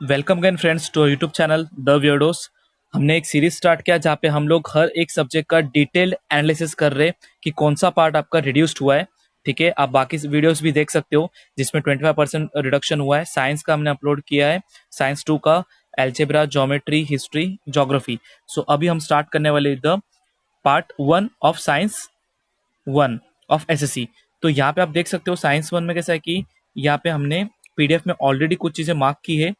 Welcome again friends to YouTube channel the Weirdos. हमने एक series start किया जहाँ पे हम लोग हर एक सब्जेक्ट का डिटेल एनालिसिस कर रहे हैं कि कौन सा पार्ट आपका रिड्यूस्ड हुआ है। ठीक है, आप बाकी वीडियोस भी देख सकते हो जिसमें 25% रिडक्शन हुआ है। साइंस का हमने अपलोड किया है, साइंस 2 का एल्जेब्रा, ज्योमेट्री, हिस्ट्री, ज्योग्राफी। सो अभी हम स्टार्ट करने वाले the part 1 of science 1 of SSC. तो यहाँ पे आप देख सकते हो साइंस 1 में कैसा है कि यहाँ पे हमने पीडीएफ में ऑलरेडी कुछ चीज़ें मार्क की है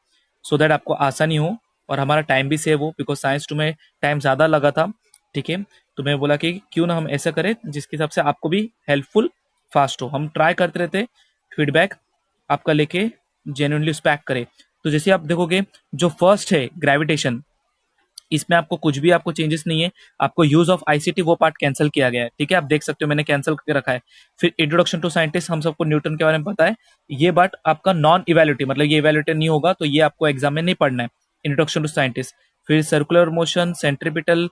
सो दैट आपको आसानी हो और हमारा टाइम भी सेव हो, बिकॉज साइंस 2 में टाइम ज़्यादा लगा था। ठीक है, तो मैं बोला कि क्यों ना हम ऐसा करें जिसके हिसाब से आपको भी हेल्पफुल फास्ट हो। हम ट्राई करते रहते फीडबैक आपका लेके जेन्युइनली उस पैक करें। तो जैसे आप देखोगे जो फर्स्ट है ग्रेविटेशन, इसमें आपको कुछ भी आपको चेंजेस नहीं है। आपको यूज ऑफ आईसीटी वो पार्ट कैंसिल किया गया है। ठीक है, आप देख सकते हो मैंने कैंसिल करके रखा है। फिर इंट्रोडक्शन टू साइंटिस्ट, हम सबको न्यूटन के बारे में पता है। ये बात आपका नॉन इवेल्यूटिव, मतलब ये इवेल्यूटेड नहीं होगा, तो ये आपको एग्जाम में नहीं पढ़ना है। इंट्रोडक्शन टू साइंटिस्ट, फिर सर्कुलर मोशन, सेंट्रीपिटल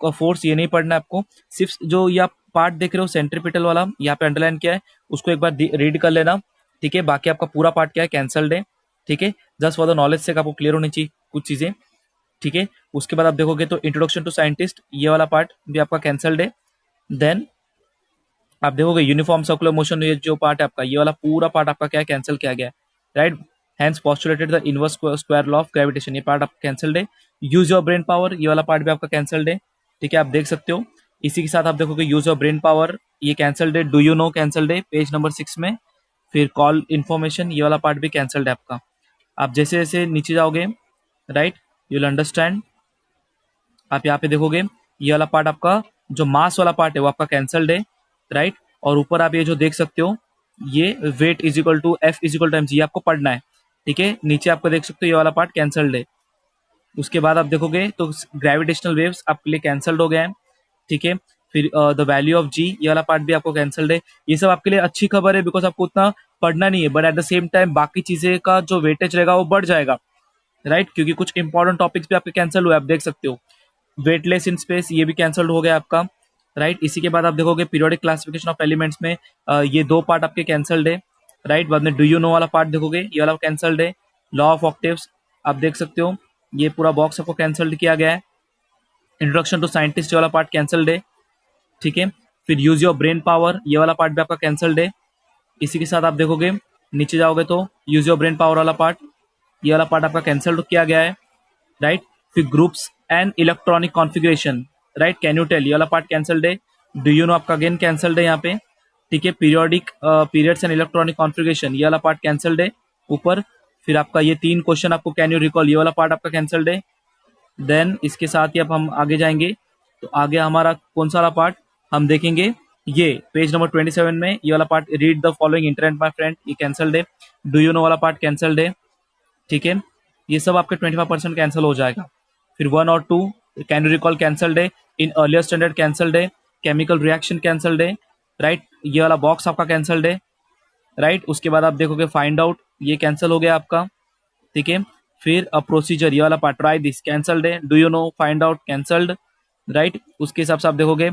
का फोर्स, ये नहीं पढ़ना है आपको। सिर्फ जो ये आप पार्ट देख रहे हो सेंट्रीपिटल वाला, यहाँ पे अंडरलाइन किया है, उसको एक बार रीड कर लेना। ठीक है, बाकी आपका पूरा पार्ट क्या है, कैंसल्ड है। ठीक है, जस्ट फॉर द नॉलेज से आपको क्लियर होनी चाहिए कुछ चीजें। ठीक है, उसके बाद आप देखोगे तो इंट्रोडक्शन टू साइंटिस्ट, ये वाला पार्ट भी आपका कैंसल्ड है। देन आप देखोगे यूनिफॉर्म सर्कुलर मोशन, ये जो पार्ट है आपका, ये वाला पूरा पार्ट आपका क्या है, कैंसिल किया गया है। Right, Hans postulated the inverse square law of gravitation, ये पार्ट आपका कैंसल्ड है। यूज योर ब्रेन पावर, ये वाला पार्ट भी आपका कैंसल्ड है। ठीक है, आप देख सकते हो। इसी के साथ आप देखोगे यूज योर ब्रेन पावर, ये कैंसल्ड है। डू यू नो कैंसल्ड है पेज नंबर 6 में। फिर कॉल इन्फॉर्मेशन, ये वाला पार्ट भी कैंसल्ड है आपका। आप जैसे जैसे नीचे जाओगे, राइट, यू विल अंडरस्टैंड। आप यहाँ पे देखोगे ये वाला पार्ट आपका जो मास वाला पार्ट है वो आपका कैंसल्ड है। राइट, और ऊपर आप ये जो देख सकते हो, ये weight is equal to F is equal to mg, ये आपको पढ़ना है। ठीक है, नीचे आपको देख सकते हो ये वाला पार्ट कैंसल्ड है। उसके बाद आप देखोगे तो ग्रेविटेशनल वेव्स आपके लिए कैंसल्ड हो गए हैं। ठीक है, फिर द वैल्यू ऑफ जी, ये वाला पार्ट भी आपको कैंसल्ड है। ये सब आपके लिए अच्छी खबर है, बिकॉज आपको उतना पढ़ना नहीं है, but at the same time बाकी चीजें का जो वेटेज रहेगा वो बढ़ जाएगा। राइट, क्योंकि कुछ इंपॉर्टेंट टॉपिक्स भी आपके कैंसिल हुए, आप देख सकते हो। वेटलेस इन स्पेस, ये भी कैंसल्ड हो गया आपका। राइट, इसी के बाद आप देखोगे पीरियोडिक क्लासिफिकेशन ऑफ एलिमेंट्स में ये दो पार्ट आपके कैंसल्ड है। राइट, बाद में डू यू नो वाला पार्ट देखोगे, ये वाला कैंसल्ड है। लॉ ऑफ ऑक्टेव्स, आप देख सकते हो ये पूरा बॉक्स आपको कैंसल्ड किया गया है। इंट्रोडक्शन टू साइंटिस्ट वाला पार्ट कैंसल्ड है। ठीक है, फिर यूज योर ब्रेन पावर, ये वाला पार्ट भी आपका कैंसल्ड है। इसी के साथ आप देखोगे नीचे जाओगे तो यूज योर ब्रेन पावर वाला पार्ट, ये वाला पार्ट आपका कैंसल्ड किया गया है। राइट, फिर groups and electronic configuration, right, can you tell, ये वाला पार्ट कैंसल्ड है। डू यू नो आपका अगेन कैंसल्ड है यहाँ पे। ठीक है, periodic periods and electronic configuration, ये वाला पार्ट कैंसल्ड है ऊपर। फिर आपका ये 3 क्वेश्चन आपको कैन यू रिकॉल, ये वाला पार्ट आपका कैंसल्ड है। देन इसके साथ ही अब हम आगे जाएंगे तो आगे हमारा कौन सा वाला पार्ट हम देखेंगे, ये पेज नंबर 27 में ये वाला part, read the following internet my friend, ये कैंसल्ड है। डू यू नो वाला पार्ट कैंसल्ड है। ठीक है, ये सब आपके 25% कैंसिल हो जाएगा। फिर 1 और 2 कैन यू रिकॉल कैंसल्ड है। इन अर्लियर स्टैंडर्ड कैंसल्ड है। केमिकल रिएक्शन कैंसल्ड है। राइट, ये वाला बॉक्स आपका कैंसल्ड है। राइट, उसके बाद आप देखोगे फाइंड आउट, ये कैंसिल हो गया आपका। ठीक है, फिर प्रोसीजर, ये वाला पार्ट, ट्राई दिस कैंसल्ड है। Do you no, find out, cancelled. Right, उसके हिसाब से आप देखोगे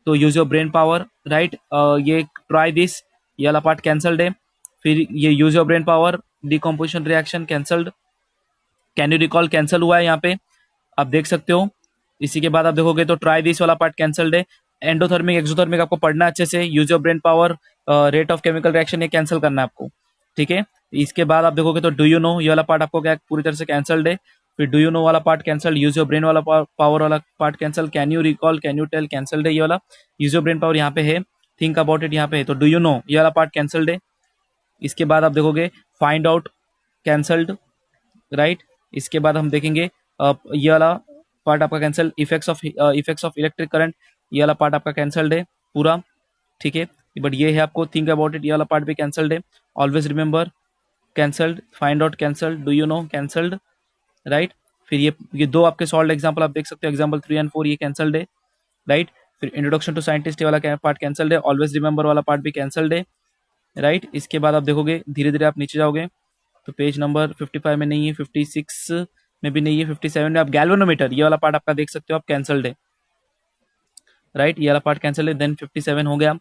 तो use your brain power, right, ये ट्राई दिस, ये वाला पार्ट कैंसल्ड है। फिर ये use your brain power, decomposition reaction cancelled. Can you recall cancel हुआ है यहाँ पे, आप देख सकते हो। इसी के बाद आप देखोगे तो ट्राई दिस वाला पार्ट कैंसल्ड है। एंडोथर्मिक एक्सोथर्मिक आपको पढ़ना है अच्छे से। Use your brain power, rate of chemical reaction, ये कैंसिल करना है आपको। ठीक है, इसके बाद आप देखोगे तो डू यू नो, ये वाला पार्ट आपको क्या पूरी तरह से कैंसल्ड है। फिर डू यू नो वाला part cancelled. Use your brain वाला पावर वाला part cancel. Can you recall, can you tell, cancelled है ये वाला। यूज योर ब्रेन पावर यहाँ पे है, थिंक अबाउट इट यहाँ पे है, तो डू यू नो ये वाला पार्ट कैंसल्ड है। इसके बाद आप देखोगे फाइंड आउट कैंसल्ड। राइट, इसके बाद हम देखेंगे ये वाला पार्ट आपका cancel. Effects of electric current, ये वाला पार्ट आपका कैंसल्ड है पूरा। ठीक है, बट ये है आपको थिंक अबाउट इट, ये वाला पार्ट भी कैंसल्ड है। Always remember cancelled. Find out cancelled. Do you no cancelled. Right, फिर ये दो आपके सॉल्व एग्जाम्पल आप देख सकते हो, एग्जाम्पल 3 और 4, ये कैंसल्ड है। राइट, फिर इंट्रोडक्शन टू साइंटिस्ट वाला पार्ट कैंसल्ड है। ऑलवेज रिमेंबर वाला पार्ट भी कैंसल्ड है। राइट, इसके बाद आप देखोगे धीरे धीरे आप नीचे जाओगे तो पेज नंबर 55 में नहीं है, 56 में भी नहीं है, 57 में आप गैल्वेनोमीटर, ये वाला पार्ट आपका देख सकते हो आप कैंसल्ड है। राइट, ये वाला पार्ट कैंसल्ड है। देन 57 हो गया।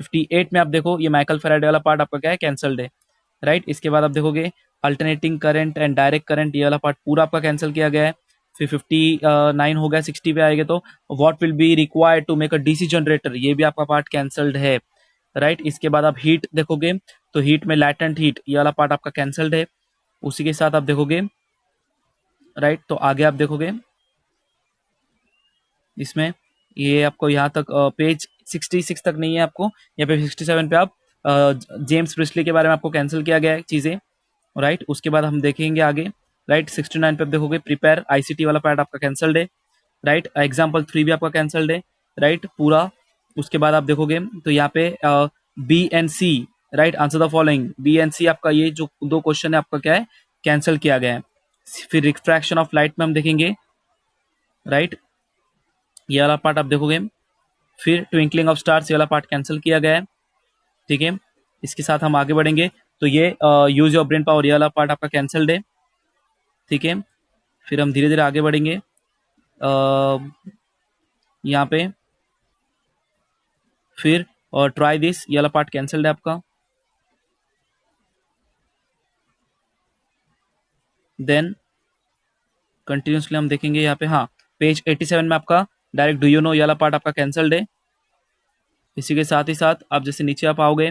58 में आप देखो ये माइकल फेराडे वाला पार्ट आपका क्या है, कैंसल्ड है। राइट, इसके बाद आप देखोगे alternating current and direct current, ये वाला पार्ट पूरा आपका कैंसिल किया गया है। फिर 59 हो गया, 60 पे आएगा तो what will be required to make a DC generator, ये भी आपका पार्ट कैंसल्ड है, राइट। इसके बाद आप हीट देखोगे तो हीट में लैटेंट हीट, ये वाला पार्ट आपका कैंसल्ड है। उसी के साथ आप देखोगे, राइट, तो आगे आप देखोगे इसमें ये आपको यहाँ तक पेज 66 तक नहीं है, आपको यहाँ पे 67 पे आप जेम्स प्रिस्ली के बारे में आपको कैंसिल किया गया है चीजें, राइट। उसके बाद हम देखेंगे आगे, राइट। 69 पे आप देखोगे प्रिपेयर आईसीटी वाला पार्ट आपका कैंसल्ड है, राइट। एग्जाम्पल 3 भी आपका कैंसल्ड है, राइट, पूरा। उसके बाद आप देखोगे तो यहाँ पे B and C, right, answer the following, B and C आपका ये जो दो क्वेश्चन है आपका क्या है, कैंसिल किया गया है। फिर रिफ्रैक्शन ऑफ लाइट में हम देखेंगे, राइट, ये वाला पार्ट आप देखोगे। फिर ट्विंकलिंग ऑफ स्टार्स, ये वाला पार्ट कैंसिल किया गया है, ठीक है। इसके साथ हम आगे बढ़ेंगे तो ये यूज योर ब्रेन पावर, ये वाला पार्ट आपका कैंसल्ड है, ठीक है। फिर हम धीरे धीरे आगे बढ़ेंगे यहाँ पे, फिर और ट्राई दिस, ये वाला पार्ट कैंसल्ड है आपका। देन कंटिन्यूसली हम देखेंगे यहाँ पे, हाँ, पेज 87 में आपका डायरेक्ट डू यू नो, ये वाला पार्ट आपका कैंसल्ड है। इसी के साथ ही साथ आप जैसे नीचे आप आओगे,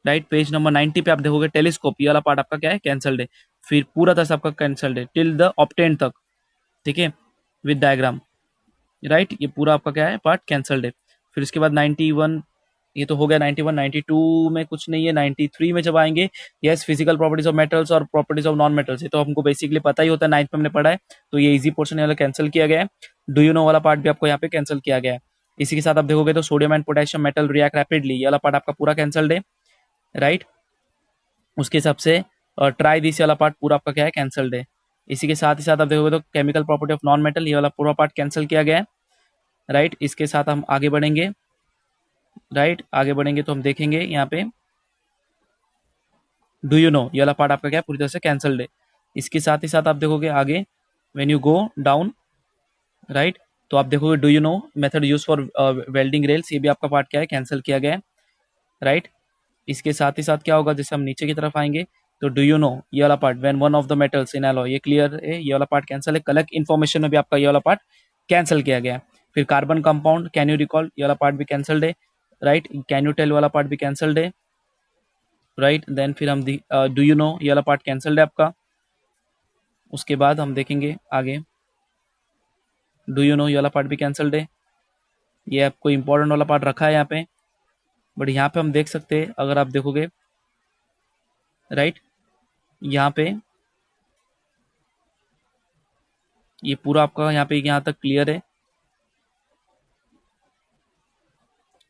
राइट, पेज नंबर 90 पे आप देखोगे टेलीस्कोप, ये वाला पार्ट आपका क्या है, कैंसल्ड है। फिर पूरा तरह से आपका कैंसल्ड है टिल द ऑप्टेन तक, ठीक है, विद डायग्राम, राइट। ये पूरा आपका क्या है, पार्ट कैंसल्ड है। फिर इसके बाद 91, ये तो हो गया 91, 92 में कुछ नहीं है। 93 में जब आएंगे, yes, physical properties of metals और प्रॉपर्टीज ऑफ नॉन मेटल्स, ये तो हमको बेसिकली पता ही होता है, 9th में हमने पढ़ा है, तो ये इजी पोर्शन वाला कैंसिल किया गया है। डू यू नो वाला पार्ट भी आपको यहाँ पे कैंसिल किया गया है। इसी के साथ आप देखोगे तो sodium and potassium metal react rapidly, ये वाला पार्ट आपका पूरा कैंसल्ड है, राइट। उसके हिसाब से ट्राई दिस वाला पार्ट पूरा आपका क्या है, कैंसल्ड है। इसी के साथ ही साथ आप देखोगे तो chemical property of non metal, ये वाला पूरा पार्ट कैंसिल किया गया है, राइट। इसके साथ हम आगे बढ़ेंगे, राइट, आगे बढ़ेंगे तो हम देखेंगे यहाँ पे डू यू नो, ये वाला पार्ट आपका क्या है, पूरी तरह से कैंसल्ड है। इसके साथ ही साथ आप देखोगे आगे, when you go down, right, तो आप देखोगे do you no method use for welding rails, ये भी आपका पार्ट क्या है, कैंसिल किया गया है, राइट। इसके साथ ही साथ क्या होगा, जैसे हम नीचे की तरफ आएंगे तो डू यू नो, ये वाला part, when one of the metals in alloy, ये क्लियर है, ये वाला पार्ट कैंसिल है। कलेक्ट इन्फॉर्मेशन में भी आपका ये वाला पार्ट कैंसिल किया गया है। फिर carbon compound, can you recall, ये वाला पार्ट भी कैंसल्ड है, राइट। कैन यू टेल वाला पार्ट भी कैंसल्ड है, राइट। देन फिर हम डू यू नो, ये वाला पार्ट कैंसल्ड है आपका। उसके बाद हम देखेंगे आगे, डू यू नो, ये वाला पार्ट भी कैंसल्ड है। ये आपको इंपॉर्टेंट वाला पार्ट रखा है यहाँ पे, बट यहाँ पे हम देख सकते हैं, अगर आप देखोगे, राइट, यहाँ पे ये पूरा आपका यहाँ पे यहाँ तक क्लियर है,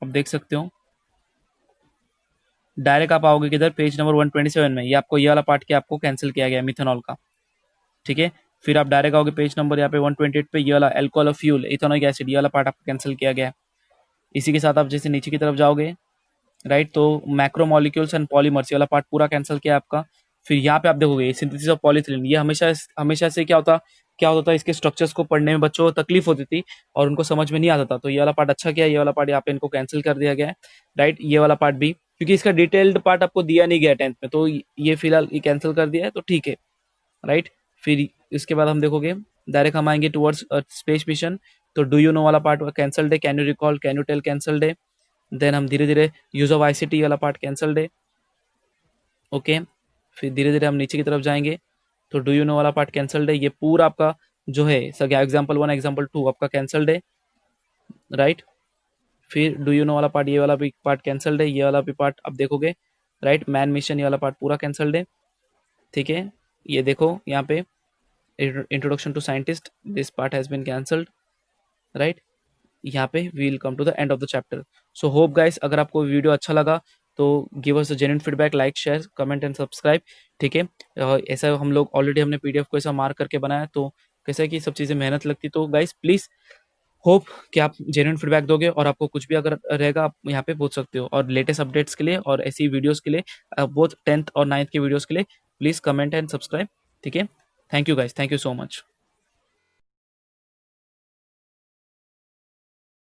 आप देख सकते हो। डायरेक्ट आप आओगे किधर, पेज नंबर 127 में, ये आपको ये वाला पार्ट क्या आपको कैंसिल किया गया है, मिथेनॉल का, ठीक है। फिर आप डायरेक्ट आओगे पेज नंबर यहाँ पे 128 पे, ये वाला alcohol of fuel ethanoic acid, ये वाला पार्ट आपको कैंसिल किया गया है। इसी के साथ आप जैसे नीचे की तरफ जाओगे, राइट, तो मैक्रोमोलिक्यूल्स एंड पॉलीमर्स, ये वाला पार्ट पूरा कैंसिल किया आपका। फिर यहाँ पे आप देखोगे सिंथेसिस ऑफ पॉलीथिलीन, ये हमेशा हमेशा से क्या होता था, इसके स्ट्रक्चर्स को पढ़ने में बच्चों को तकलीफ होती थी और उनको समझ में नहीं आता था, तो ये वाला पार्ट अच्छा किया, ये वाला पार्ट यहाँ पे इनको कैंसिल कर दिया गया है, राइट। ये वाला पार्ट भी, क्योंकि इसका डिटेल्ड पार्ट आपको दिया नहीं गया 10th में, तो ये फिलहाल ये कैंसिल कर दिया है, तो ठीक है, राइट। फिर इसके बाद हम देखोगे, डायरेक्ट हम आएंगे टुवर्ड्स स्पेस मिशन, तो डू यू नो वाला पार्ट कैंसल्ड है, can you recall, can you tell cancelled है। देन हम धीरे धीरे यूज ऑफ आईसीटी वाला पार्ट कैंसल्ड है, ओके। फिर धीरे धीरे हम नीचे की तरफ जाएंगे तो डू यू नो वाला पार्ट कैंसल्ड है, ये पूरा आपका जो है सर एग्जाम्पल 1 एग्जाम्पल 2 आपका कैंसल्ड है, राइट। फिर डू यू नो वाला पार्ट, ये वाला भी पार्ट कैंसल्ड है, ये वाला भी पार्ट आप देखोगे, राइट। मैन मिशन, ये वाला पार्ट पूरा कैंसल्ड है, ठीक है। ये देखो यहाँ पे introduction to scientist, this part has been cancelled, right. यहाँ पे we will come to the end of the chapter. So hope guys, अगर आपको वीडियो अच्छा लगा तो give us a genuine feedback, like, share, comment and subscribe, ठीक है। ऐसा हम लोग ऑलरेडी हमने पीडीएफ को ऐसा मार्क करके बनाया, तो कैसा है कि सब चीज़ें मेहनत लगती, तो गाइस प्लीज़ होप कि आप जेन्युइन फीडबैक दोगे और आपको कुछ भी अगर रहेगा आप यहाँ पे पूछ सकते हो। और लेटेस्ट अपडेट्स के लिए और ऐसी वीडियोस के लिए, बोथ 10th और 9th के वीडियोस के लिए प्लीज़ कमेंट एंड सब्सक्राइब, ठीक है। Thank you guys, thank you so much.